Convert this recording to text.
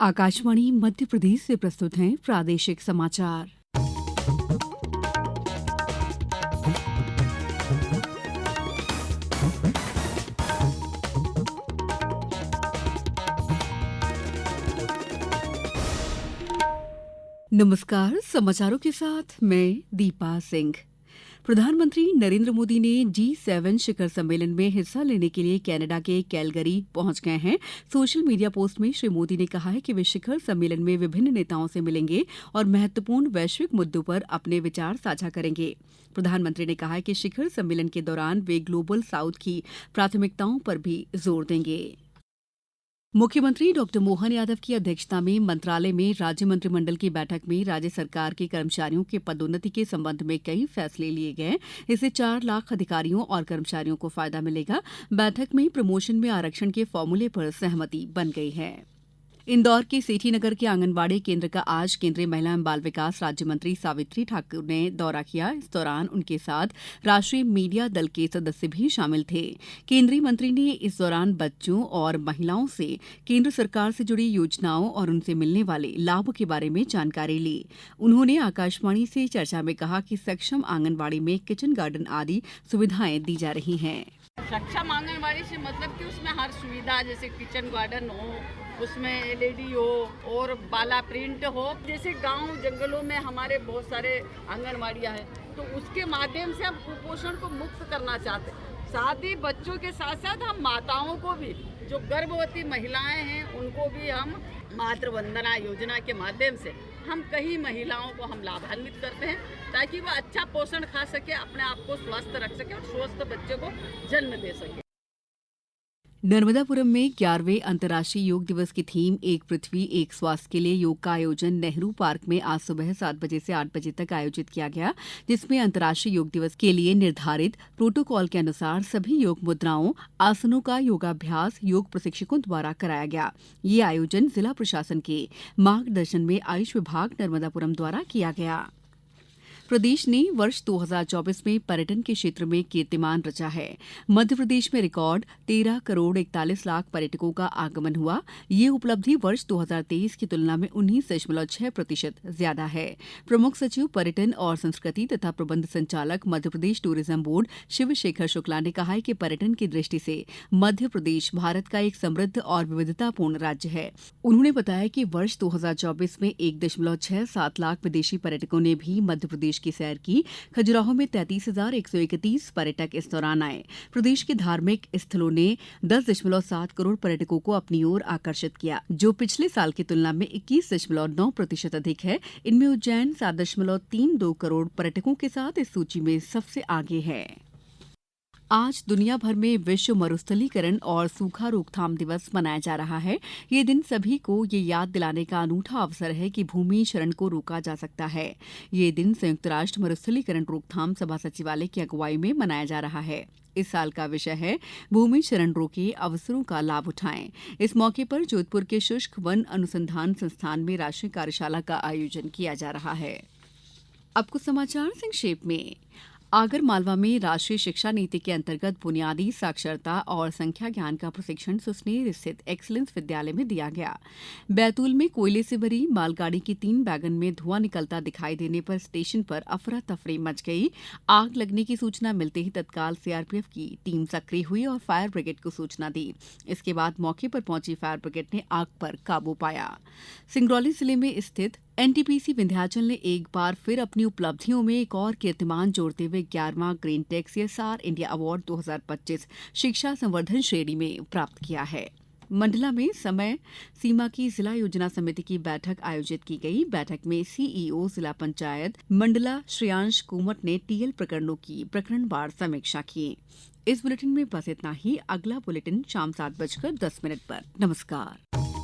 आकाशवाणी मध्य प्रदेश से प्रस्तुत हैं प्रादेशिक समाचार। नमस्कार, समाचारों के साथ मैं दीपा सिंह। प्रधानमंत्री नरेंद्र मोदी ने G7 शिखर सम्मेलन में हिस्सा लेने के लिए कनाडा के कैलगरी पहुंच गए हैं। सोशल मीडिया पोस्ट में श्री मोदी ने कहा है कि वे शिखर सम्मेलन में विभिन्न नेताओं से मिलेंगे और महत्वपूर्ण वैश्विक मुद्दों पर अपने विचार साझा करेंगे। प्रधानमंत्री ने कहा है कि शिखर सम्मेलन के दौरान वे ग्लोबल साउथ की प्राथमिकताओं पर भी जोर देंगे। मुख्यमंत्री डॉ मोहन यादव की अध्यक्षता में मंत्रालय में राज्य मंत्रिमंडल की बैठक में राज्य सरकार के कर्मचारियों के पदोन्नति के संबंध में कई फैसले लिए गए। इससे 4 लाख अधिकारियों और कर्मचारियों को फायदा मिलेगा। बैठक में प्रमोशन में आरक्षण के फॉर्मूले पर सहमति बन गई है। इंदौर के सेठी नगर के आंगनबाड़ी केंद्र का आज केंद्रीय महिला एवं बाल विकास राज्य मंत्री सावित्री ठाकुर ने दौरा किया। इस दौरान उनके साथ राष्ट्रीय मीडिया दल के सदस्य भी शामिल थे। केंद्रीय मंत्री ने इस दौरान बच्चों और महिलाओं से केंद्र सरकार से जुड़ी योजनाओं और उनसे मिलने वाले लाभ के बारे में जानकारी ली। उन्होंने आकाशवाणी से चर्चा में कहा कि सक्षम आंगनबाड़ी में किचन गार्डन आदि सुविधाएं दी जा रही हैं। सक्षम आंगनबाड़ी से मतलब कि उसमें हर सुविधा, जैसे किचन गार्डन हो, उसमें एलईडी हो और बाला प्रिंट हो। जैसे गांव जंगलों में हमारे बहुत सारे आंगनबाड़ियां हैं, तो उसके माध्यम से हम कुपोषण को मुक्त करना चाहते हैं। साथ ही बच्चों के साथ साथ हम माताओं को भी, जो गर्भवती महिलाएं हैं, उनको भी हम मातृ वंदना योजना के माध्यम से हम कई महिलाओं को हम लाभान्वित करते हैं, ताकि वह अच्छा पोषण खा सके, अपने आप को स्वस्थ रख सके और स्वस्थ बच्चे को जन्म दे सके। नर्मदापुरम में 11वें अंतर्राष्ट्रीय योग दिवस की थीम एक पृथ्वी एक स्वास्थ्य के लिए योग का आयोजन नेहरू पार्क में आज सुबह 7 बजे से 8 बजे तक आयोजित किया गया, जिसमें अंतर्राष्ट्रीय योग दिवस के लिए निर्धारित प्रोटोकॉल के अनुसार सभी योग मुद्राओं, आसनों का योगाभ्यास योग प्रशिक्षकों द्वारा कराया गया। ये आयोजन जिला प्रशासन के मार्गदर्शन में आयुष विभाग नर्मदापुरम द्वारा किया गया। प्रदेश ने वर्ष 2024 में पर्यटन के क्षेत्र में कीर्तिमान रचा है। मध्य प्रदेश में रिकॉर्ड 13 करोड़ 41 लाख पर्यटकों का आगमन हुआ। ये उपलब्धि वर्ष 2023 की तुलना में 19.6% ज्यादा है। प्रमुख सचिव पर्यटन और संस्कृति तथा प्रबंध संचालक मध्य प्रदेश टूरिज्म बोर्ड शिवशेखर शुक्ला ने कहा है कि पर्यटन की दृष्टि से मध्य प्रदेश भारत का एक समृद्ध और विविधतापूर्ण राज्य है। उन्होंने बताया कि वर्ष 2024 में 1.67 लाख विदेशी पर्यटकों ने भी मध्य प्रदेश की सैर की। खजुराहो में 33,131 पर्यटक इस दौरान आए। प्रदेश के धार्मिक स्थलों ने 10.7 करोड़ पर्यटकों को अपनी ओर आकर्षित किया, जो पिछले साल की तुलना में 21.9% अधिक है। इनमें उज्जैन 7.32 करोड़ पर्यटकों के साथ इस सूची में सबसे आगे है। आज दुनिया भर में विश्व मरुस्थलीकरण और सूखा रोकथाम दिवस मनाया जा रहा है। ये दिन सभी को ये याद दिलाने का अनूठा अवसर है कि भूमि क्षरण को रोका जा सकता है। ये दिन संयुक्त राष्ट्र मरुस्थलीकरण रोकथाम सभा सचिवालय की अगुवाई में मनाया जा रहा है। इस साल का विषय है भूमि क्षरण रोके, अवसरों का लाभ उठाएं। इस मौके पर जोधपुर के शुष्क वन अनुसंधान संस्थान में राष्ट्रीय कार्यशाला का आयोजन किया जा रहा है। अब कुछ समाचार संक्षेप में। आगर मालवा में राष्ट्रीय शिक्षा नीति के अंतर्गत बुनियादी साक्षरता और संख्या ज्ञान का प्रशिक्षण सुसनेर स्थित एक्सीलेंस विद्यालय में दिया गया। बैतूल में कोयले से भरी मालगाड़ी की 3 वैगन में धुआं निकलता दिखाई देने पर स्टेशन पर अफरा तफरी मच गई। आग लगने की सूचना मिलते ही तत्काल सीआरपीएफ की टीम सक्रिय हुई और फायर ब्रिगेड को सूचना दी। इसके बाद मौके पर पहुंची फायर ब्रिगेड ने आग पर काबू पाया। सिंगरौली जिले में स्थित एनटीपीसी विंध्याचल ने एक बार फिर अपनी उपलब्धियों में एक और कीर्तिमान जोड़ते हुए 11वां green tech CSR India award 2025 शिक्षा संवर्धन श्रेणी में प्राप्त किया है। मंडला में समय सीमा की जिला योजना समिति की बैठक आयोजित की गई। बैठक में सीईओ जिला पंचायत मंडला श्रेयांश कुमट ने टीएल प्रकरणों की प्रकरणवार समीक्षा की। इस बुलेटिन में बस इतना ही। अगला बुलेटिन शाम 7:10 पर। नमस्कार।